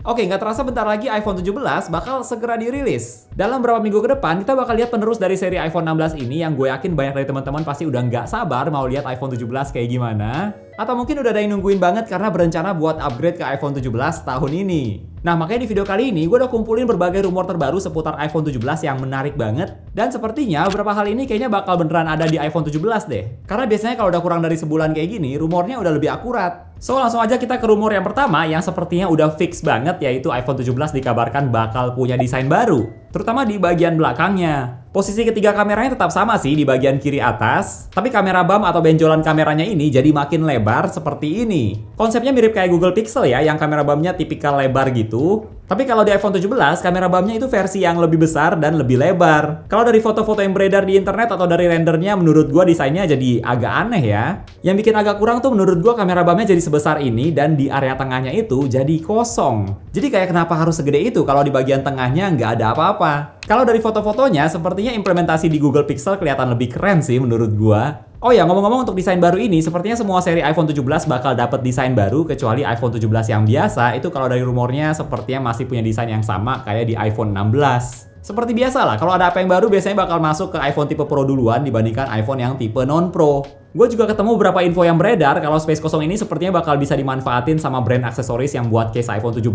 Oke, nggak terasa bentar lagi iPhone 17 bakal segera dirilis. Dalam beberapa minggu ke depan, kita bakal lihat penerus dari seri iPhone 16 ini yang gue yakin banyak dari teman-teman pasti udah nggak sabar mau lihat iPhone 17 kayak gimana. Atau mungkin udah ada yang nungguin banget karena berencana buat upgrade ke iPhone 17 tahun ini. Nah, makanya di video kali ini gue udah kumpulin berbagai rumor terbaru seputar iPhone 17 yang menarik banget. Dan sepertinya beberapa hal ini kayaknya bakal beneran ada di iPhone 17 deh. Karena biasanya kalau udah kurang dari sebulan kayak gini, rumornya udah lebih akurat. So, langsung aja kita ke rumor yang pertama yang sepertinya udah fix banget, yaitu iPhone 17 dikabarkan bakal punya desain baru. Terutama di bagian belakangnya. Posisi ketiga kameranya tetap sama sih di bagian kiri atas, tapi kamera bump atau benjolan kameranya ini jadi makin lebar seperti ini. Konsepnya mirip kayak Google Pixel ya, yang kamera bumpnya tipikal lebar gitu. Tapi kalau di iPhone 17, kamera bumpnya itu versi yang lebih besar dan lebih lebar. Kalau dari foto-foto yang beredar di internet atau dari rendernya, menurut gua desainnya jadi agak aneh ya. Yang bikin agak kurang tuh menurut gua kamera bumpnya jadi sebesar ini dan di area tengahnya itu jadi kosong. Jadi kayak kenapa harus segede itu kalau di bagian tengahnya nggak ada apa-apa? Kalau dari foto-fotonya, sepertinya implementasi di Google Pixel kelihatan lebih keren sih menurut gua. Oh ya, ngomong-ngomong untuk desain baru ini, sepertinya semua seri iPhone 17 bakal dapat desain baru kecuali iPhone 17 yang biasa. Itu kalau dari rumornya sepertinya masih punya desain yang sama kayak di iPhone 16. Seperti biasa lah, kalau ada apa yang baru biasanya bakal masuk ke iPhone tipe Pro duluan dibandingkan iPhone yang tipe non-Pro. Gue juga ketemu beberapa info yang beredar kalau space kosong ini sepertinya bakal bisa dimanfaatin sama brand aksesoris yang buat case iPhone 17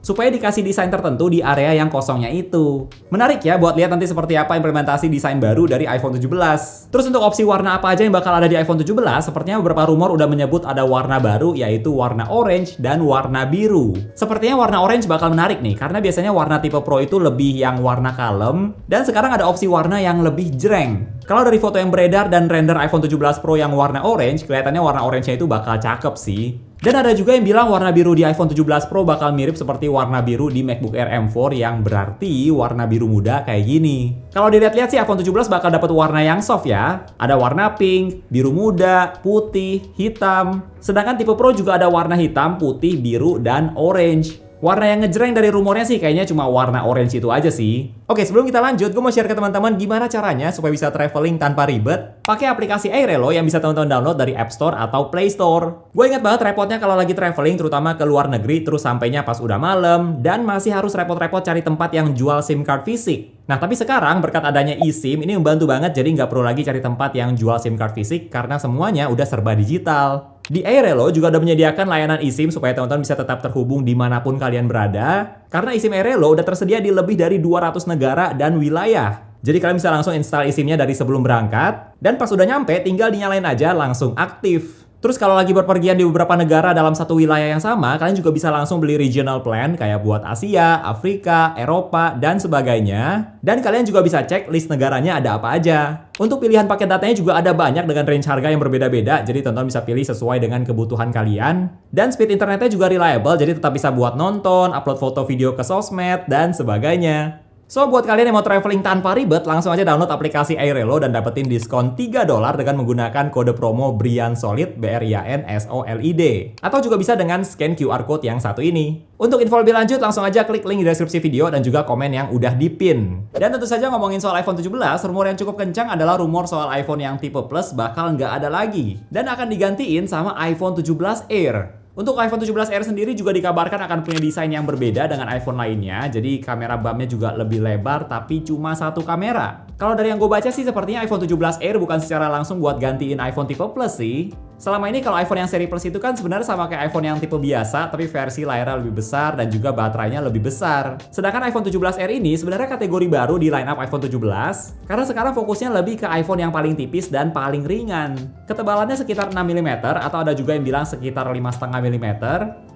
supaya dikasih desain tertentu di area yang kosongnya itu. Menarik ya buat lihat nanti seperti apa implementasi desain baru dari iPhone 17. Terus untuk opsi warna apa aja yang bakal ada di iPhone 17, sepertinya beberapa rumor udah menyebut ada warna baru yaitu warna orange dan warna biru. Sepertinya warna orange bakal menarik nih karena biasanya warna tipe Pro itu lebih yang warna kalem dan sekarang ada opsi warna yang lebih jreng. Kalau dari foto yang beredar dan render iPhone 17 Pro yang warna orange, kelihatannya warna orange-nya itu bakal cakep sih. Dan ada juga yang bilang warna biru di iPhone 17 Pro bakal mirip seperti warna biru di MacBook Air M4 yang berarti warna biru muda kayak gini. Kalau dilihat-lihat sih iPhone 17 bakal dapat warna yang soft ya. Ada warna pink, biru muda, putih, hitam. Sedangkan tipe Pro juga ada warna hitam, putih, biru, dan orange. Warna yang ngejreng dari rumornya sih kayaknya cuma warna orange itu aja sih. Oke, sebelum kita lanjut, gue mau share ke teman-teman gimana caranya supaya bisa traveling tanpa ribet. Pakai aplikasi Airelo yang bisa teman-teman download dari App Store atau Play Store. Gue ingat banget repotnya kalau lagi traveling, terutama ke luar negeri, terus sampainya pas udah malam, dan masih harus repot-repot cari tempat yang jual SIM card fisik. Nah, tapi sekarang berkat adanya eSIM, ini membantu banget jadi nggak perlu lagi cari tempat yang jual SIM card fisik karena semuanya udah serba digital. Di Airelo juga udah menyediakan layanan eSIM supaya teman-teman bisa tetap terhubung dimanapun kalian berada. Karena eSIM Airelo udah tersedia di lebih dari 200 negara dan wilayah. Jadi kalian bisa langsung install eSIM-nya dari sebelum berangkat. Dan pas udah nyampe, tinggal dinyalain aja langsung aktif. Terus kalau lagi berpergian di beberapa negara dalam satu wilayah yang sama, kalian juga bisa langsung beli regional plan kayak buat Asia, Afrika, Eropa, dan sebagainya. Dan kalian juga bisa cek list negaranya ada apa aja. Untuk pilihan paket datanya juga ada banyak dengan range harga yang berbeda-beda, jadi teman-teman bisa pilih sesuai dengan kebutuhan kalian. Dan speed internetnya juga reliable, jadi tetap bisa buat nonton, upload foto video ke sosmed, dan sebagainya. So, buat kalian yang mau traveling tanpa ribet, langsung aja download aplikasi Airelo dan dapetin diskon $3 dengan menggunakan kode promo BRIANSOLID, BRIANSOLID. Atau juga bisa dengan scan QR Code yang satu ini. Untuk info lebih lanjut, langsung aja klik link di deskripsi video dan juga komen yang udah dipin. Dan tentu saja ngomongin soal iPhone 17, rumor yang cukup kencang adalah rumor soal iPhone yang tipe Plus bakal nggak ada lagi. Dan akan digantiin sama iPhone 17 Air. Untuk iPhone 17 Air sendiri juga dikabarkan akan punya desain yang berbeda dengan iPhone lainnya. Jadi kamera bumpnya juga lebih lebar tapi cuma satu kamera. Kalau dari yang gue baca sih sepertinya iPhone 17 Air bukan secara langsung buat gantiin iPhone tipe Plus sih. Selama ini kalau iPhone yang seri Plus itu kan sebenarnya sama kayak iPhone yang tipe biasa, tapi versi layarnya lebih besar dan juga baterainya lebih besar. Sedangkan iPhone 17 Air ini sebenarnya kategori baru di lineup iPhone 17, karena sekarang fokusnya lebih ke iPhone yang paling tipis dan paling ringan. Ketebalannya sekitar 6 mm atau ada juga yang bilang sekitar 5,5 mm,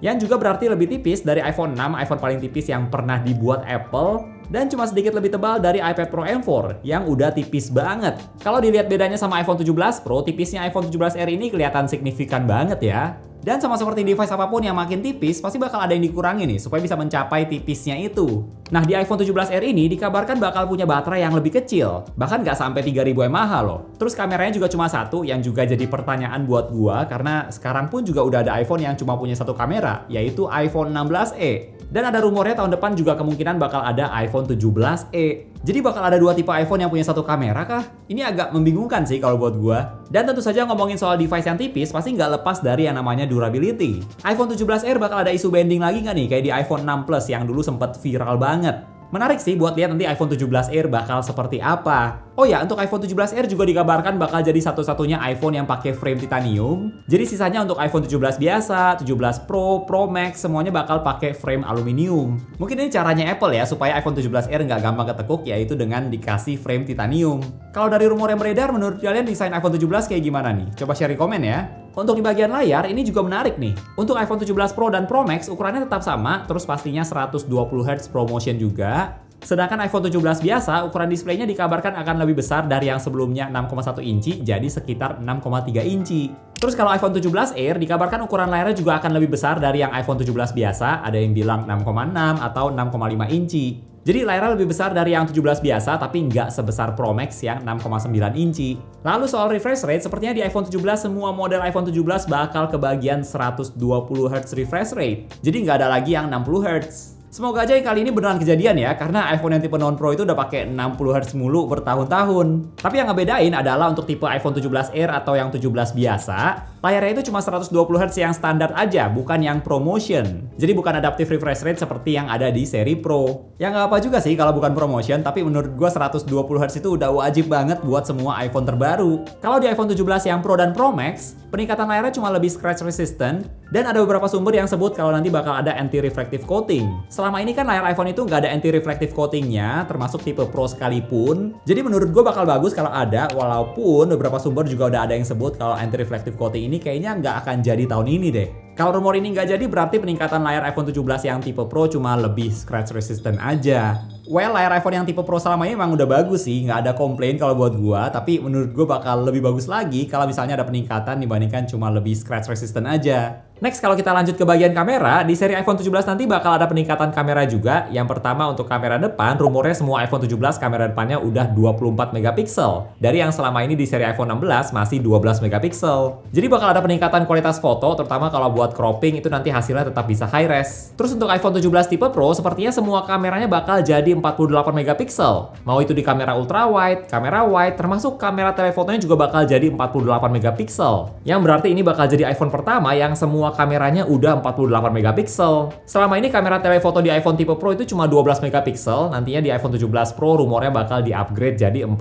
yang juga berarti lebih tipis dari iPhone 6, iPhone paling tipis yang pernah dibuat Apple, dan cuma sedikit lebih tebal dari iPad Pro M4 yang udah tipis banget. Kalau dilihat bedanya sama iPhone 17 Pro, tipisnya iPhone 17 Air ini kelihatan signifikan banget ya. Dan sama seperti device apapun yang makin tipis, pasti bakal ada yang dikurangi nih supaya bisa mencapai tipisnya itu. Nah, di iPhone 17R ini dikabarkan bakal punya baterai yang lebih kecil, bahkan nggak sampai 3000 mAh loh. Terus kameranya juga cuma satu, yang juga jadi pertanyaan buat gua, karena sekarang pun juga udah ada iPhone yang cuma punya satu kamera, yaitu iPhone 16e. Dan ada rumornya tahun depan juga kemungkinan bakal ada iPhone 17e. Jadi bakal ada dua tipe iPhone yang punya satu kamera kah? Ini agak membingungkan sih kalau buat gua. Dan tentu saja ngomongin soal device yang tipis pasti nggak lepas dari yang namanya durability. iPhone 17R bakal ada isu bending lagi nggak nih kayak di iPhone 6 Plus yang dulu sempat viral banget. Menarik sih buat lihat nanti iPhone 17R bakal seperti apa. Oh ya, untuk iPhone 17R juga dikabarkan bakal jadi satu-satunya iPhone yang pakai frame titanium. Jadi sisanya untuk iPhone 17 biasa, 17 Pro, Pro Max, semuanya bakal pakai frame aluminium. Mungkin ini caranya Apple ya, supaya iPhone 17R nggak gampang ketekuk, yaitu dengan dikasih frame titanium. Kalau dari rumor yang beredar, menurut kalian desain iPhone 17 kayak gimana nih? Coba share di komen ya. Untuk di bagian layar, ini juga menarik nih. Untuk iPhone 17 Pro dan Pro Max, ukurannya tetap sama, terus pastinya 120Hz ProMotion juga. Sedangkan iPhone 17 biasa, ukuran displaynya dikabarkan akan lebih besar dari yang sebelumnya 6,1 inci, jadi sekitar 6,3 inci. Terus kalau iPhone 17 Air, dikabarkan ukuran layarnya juga akan lebih besar dari yang iPhone 17 biasa, ada yang bilang 6,6 atau 6,5 inci. Jadi layarnya lebih besar dari yang 17 biasa, tapi nggak sebesar Pro Max yang 6,9 inci. Lalu soal refresh rate, sepertinya di iPhone 17 semua model iPhone 17 bakal kebagian 120Hz refresh rate. Jadi nggak ada lagi yang 60Hz. Semoga aja yang kali ini beneran kejadian ya, karena iPhone yang tipe non-Pro itu udah pakai 60Hz mulu bertahun-tahun. Tapi yang ngebedain adalah untuk tipe iPhone 17 Air atau yang 17 biasa, layarnya itu cuma 120Hz yang standar aja, bukan yang ProMotion. Jadi bukan adaptive refresh rate seperti yang ada di seri Pro. Ya nggak apa juga sih kalau bukan ProMotion, tapi menurut gua 120Hz itu udah wajib banget buat semua iPhone terbaru. Kalau di iPhone 17 yang Pro dan Pro Max, peningkatan layarnya cuma lebih scratch resistant, dan ada beberapa sumber yang sebut kalau nanti bakal ada anti-reflective coating. Selama ini kan layar iPhone itu nggak ada anti-reflective coatingnya, termasuk tipe Pro sekalipun. Jadi menurut gue bakal bagus kalau ada, walaupun beberapa sumber juga udah ada yang sebut kalau anti-reflective coating ini kayaknya nggak akan jadi tahun ini deh. Kalau rumor ini nggak jadi, berarti peningkatan layar iPhone 17 yang tipe Pro cuma lebih scratch resistant aja. Well, layar iPhone yang tipe Pro selama ini emang udah bagus sih, nggak ada komplain kalau buat gua, tapi menurut gua bakal lebih bagus lagi kalau misalnya ada peningkatan dibandingkan cuma lebih scratch resistant aja. Next, kalau kita lanjut ke bagian kamera, di seri iPhone 17 nanti bakal ada peningkatan kamera juga. Yang pertama untuk kamera depan, rumornya semua iPhone 17 kamera depannya udah 24 megapiksel. Dari yang selama ini di seri iPhone 16 masih 12 megapiksel. Jadi bakal ada peningkatan kualitas foto, terutama kalau buat cropping itu nanti hasilnya tetap bisa high res. Terus untuk iPhone 17 tipe Pro, sepertinya semua kameranya bakal jadi 48 megapiksel. Mau itu di kamera ultra wide, kamera wide, termasuk kamera telefotonya juga bakal jadi 48 megapiksel. Yang berarti ini bakal jadi iPhone pertama yang semua kameranya udah 48 megapiksel. Selama ini kamera telefoto di iPhone tipe Pro itu cuma 12 megapiksel, nantinya di iPhone 17 Pro rumornya bakal di-upgrade jadi 48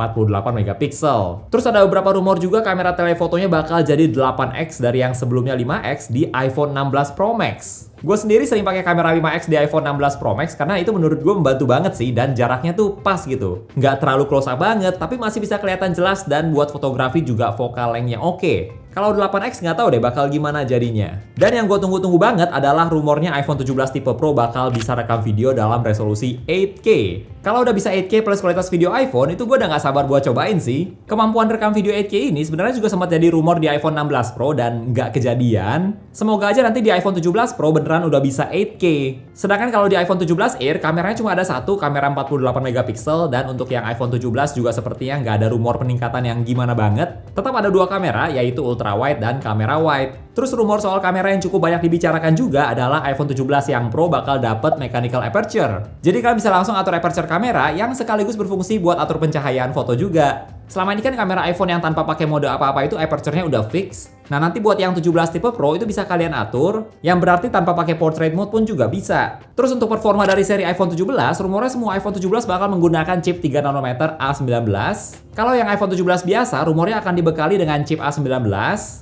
megapiksel. Terus ada beberapa rumor juga kamera telefotonya bakal jadi 8x dari yang sebelumnya 5x di iPhone 16 Pro Max. Gue sendiri sering pakai kamera 5x di iPhone 16 Pro Max karena itu menurut gue membantu banget sih, dan jaraknya tuh pas gitu. Nggak terlalu close up banget, tapi masih bisa kelihatan jelas, dan buat fotografi juga focal length-nya oke. Kalau 8x nggak tahu deh bakal gimana jadinya. Dan yang gue tunggu-tunggu banget adalah rumornya iPhone 17 tipe Pro bakal bisa rekam video dalam resolusi 8K. Kalau udah bisa 8K plus kualitas video iPhone, itu gue udah nggak sabar buat cobain sih. Kemampuan rekam video 8K ini sebenarnya juga sempat jadi rumor di iPhone 16 Pro dan nggak kejadian. Semoga aja nanti di iPhone 17 Pro beneran udah bisa 8K. Sedangkan kalau di iPhone 17 Air, kameranya cuma ada satu, kamera 48 megapiksel, dan untuk yang iPhone 17 juga sepertinya nggak ada rumor peningkatan yang gimana banget. Tetap ada dua kamera, yaitu ultra wide dan kamera wide. Terus rumor soal kamera yang cukup banyak dibicarakan juga adalah iPhone 17 yang Pro bakal dapet mechanical aperture. Jadi kalian bisa langsung atur aperture kamera yang sekaligus berfungsi buat atur pencahayaan foto juga. Selama ini kan kamera iPhone yang tanpa pakai mode apa-apa itu aperture-nya udah fix. Nah nanti buat yang 17 tipe Pro itu bisa kalian atur, yang berarti tanpa pakai portrait mode pun juga bisa. Terus untuk performa dari seri iPhone 17, rumornya semua iPhone 17 bakal menggunakan chip 3 nanometer A19. Kalau yang iPhone 17 biasa, rumornya akan dibekali dengan chip A19.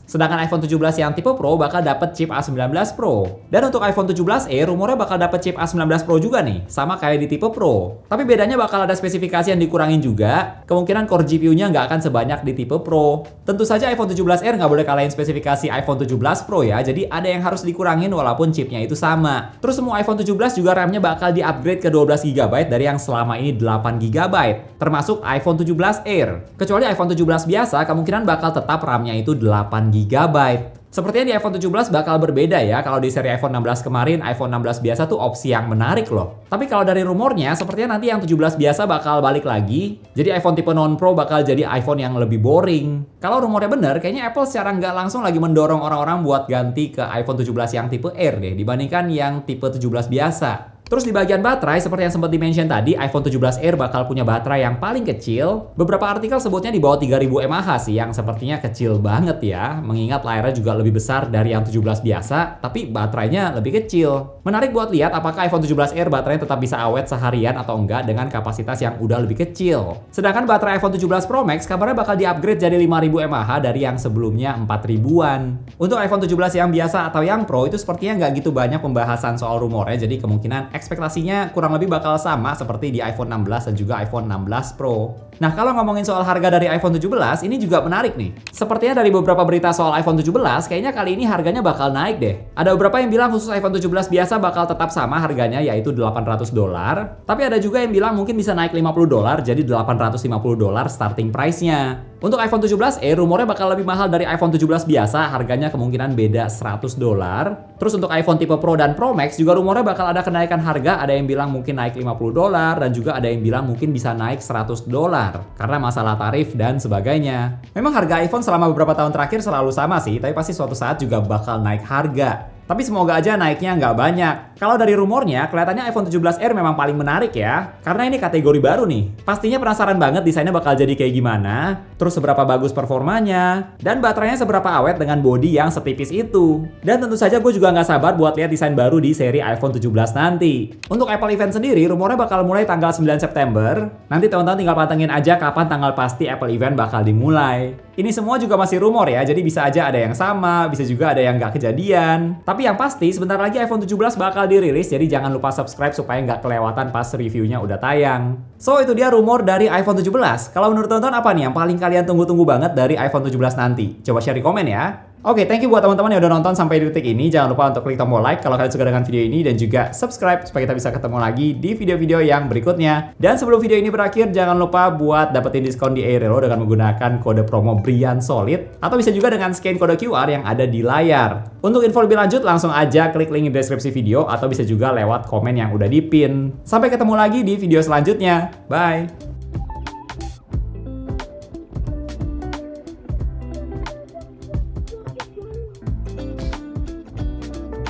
Sedangkan iPhone 17 yang tipe Pro bakal dapet chip A19 Pro. Dan untuk iPhone 17e, rumornya bakal dapet chip A19 Pro juga nih, sama kayak di tipe Pro. Tapi bedanya bakal ada spesifikasi yang dikurangin juga. Kemungkinan core GPU-nya nggak akan sebanyak di tipe Pro. Tentu saja iPhone 17R nggak boleh kalahin spesifikasi iPhone 17 Pro ya, jadi ada yang harus dikurangin walaupun chipnya itu sama. Terus semua iPhone 17 juga RAM-nya bakal di-upgrade ke 12GB dari yang selama ini 8GB, termasuk iPhone 17 Air. Kecuali iPhone 17 biasa, kemungkinan bakal tetap RAM-nya itu 8GB. Sepertinya di iPhone 17 bakal berbeda ya. Kalau di seri iPhone 16 kemarin, iPhone 16 biasa tuh opsi yang menarik loh. Tapi kalau dari rumornya, sepertinya nanti yang 17 biasa bakal balik lagi. Jadi iPhone tipe non-Pro bakal jadi iPhone yang lebih boring. Kalau rumornya bener, kayaknya Apple secara nggak langsung lagi mendorong orang-orang buat ganti ke iPhone 17 yang tipe Air deh, dibandingkan yang tipe 17 biasa. Terus di bagian baterai, seperti yang sempat di-mention tadi, iPhone 17 Air bakal punya baterai yang paling kecil. Beberapa artikel sebutnya di bawah 3000 mAh sih, yang sepertinya kecil banget ya. Mengingat layarnya juga lebih besar dari yang 17 biasa, tapi baterainya lebih kecil. Menarik buat lihat apakah iPhone 17 Air baterainya tetap bisa awet seharian atau enggak dengan kapasitas yang udah lebih kecil. Sedangkan baterai iPhone 17 Pro Max kabarnya bakal di-upgrade jadi 5000 mAh dari yang sebelumnya 4000-an. Untuk iPhone 17 yang biasa atau yang Pro itu sepertinya nggak gitu banyak pembahasan soal rumornya, jadi kemungkinan ekspektasinya kurang lebih bakal sama seperti di iPhone 16 dan juga iPhone 16 Pro. Nah, kalau ngomongin soal harga dari iPhone 17, ini juga menarik nih. Sepertinya dari beberapa berita soal iPhone 17, kayaknya kali ini harganya bakal naik deh. Ada beberapa yang bilang khusus iPhone 17 biasa bakal tetap sama harganya, yaitu $800. Tapi ada juga yang bilang mungkin bisa naik $50, jadi $850 starting price-nya. Untuk iPhone 17e, rumornya bakal lebih mahal dari iPhone 17 biasa, harganya kemungkinan beda $100. Terus untuk iPhone tipe Pro dan Pro Max juga rumornya bakal ada kenaikan harga, ada yang bilang mungkin naik $50 dan juga ada yang bilang mungkin bisa naik $100 karena masalah tarif dan sebagainya. Memang harga iPhone selama beberapa tahun terakhir selalu sama sih, tapi pasti suatu saat juga bakal naik harga. Tapi semoga aja naiknya nggak banyak. Kalau dari rumornya, kelihatannya iPhone 17 Air memang paling menarik ya. Karena ini kategori baru nih. Pastinya penasaran banget desainnya bakal jadi kayak gimana. Terus seberapa bagus performanya. Dan baterainya seberapa awet dengan bodi yang setipis itu. Dan tentu saja gue juga nggak sabar buat lihat desain baru di seri iPhone 17 nanti. Untuk Apple Event sendiri, rumornya bakal mulai tanggal 9 September. Nanti teman-teman tinggal pantengin aja kapan tanggal pasti Apple Event bakal dimulai. Ini semua juga masih rumor ya, jadi bisa aja ada yang sama, bisa juga ada yang nggak kejadian. Tapi yang pasti, sebentar lagi iPhone 17 bakal dirilis, jadi jangan lupa subscribe supaya nggak kelewatan pas reviewnya udah tayang. So, itu dia rumor dari iPhone 17. Kalau menurut teman-teman apa nih yang paling kalian tunggu-tunggu banget dari iPhone 17 nanti? Coba share di komen ya. Oke, thank you buat teman-teman yang udah nonton sampai di detik ini. Jangan lupa untuk klik tombol like kalau kalian suka dengan video ini dan juga subscribe supaya kita bisa ketemu lagi di video-video yang berikutnya. Dan sebelum video ini berakhir, jangan lupa buat dapetin diskon di Airelo dengan menggunakan kode promo Brian Solid atau bisa juga dengan scan kode QR yang ada di layar. Untuk info lebih lanjut langsung aja klik link di deskripsi video atau bisa juga lewat komen yang udah di-pin. Sampai ketemu lagi di video selanjutnya. Bye.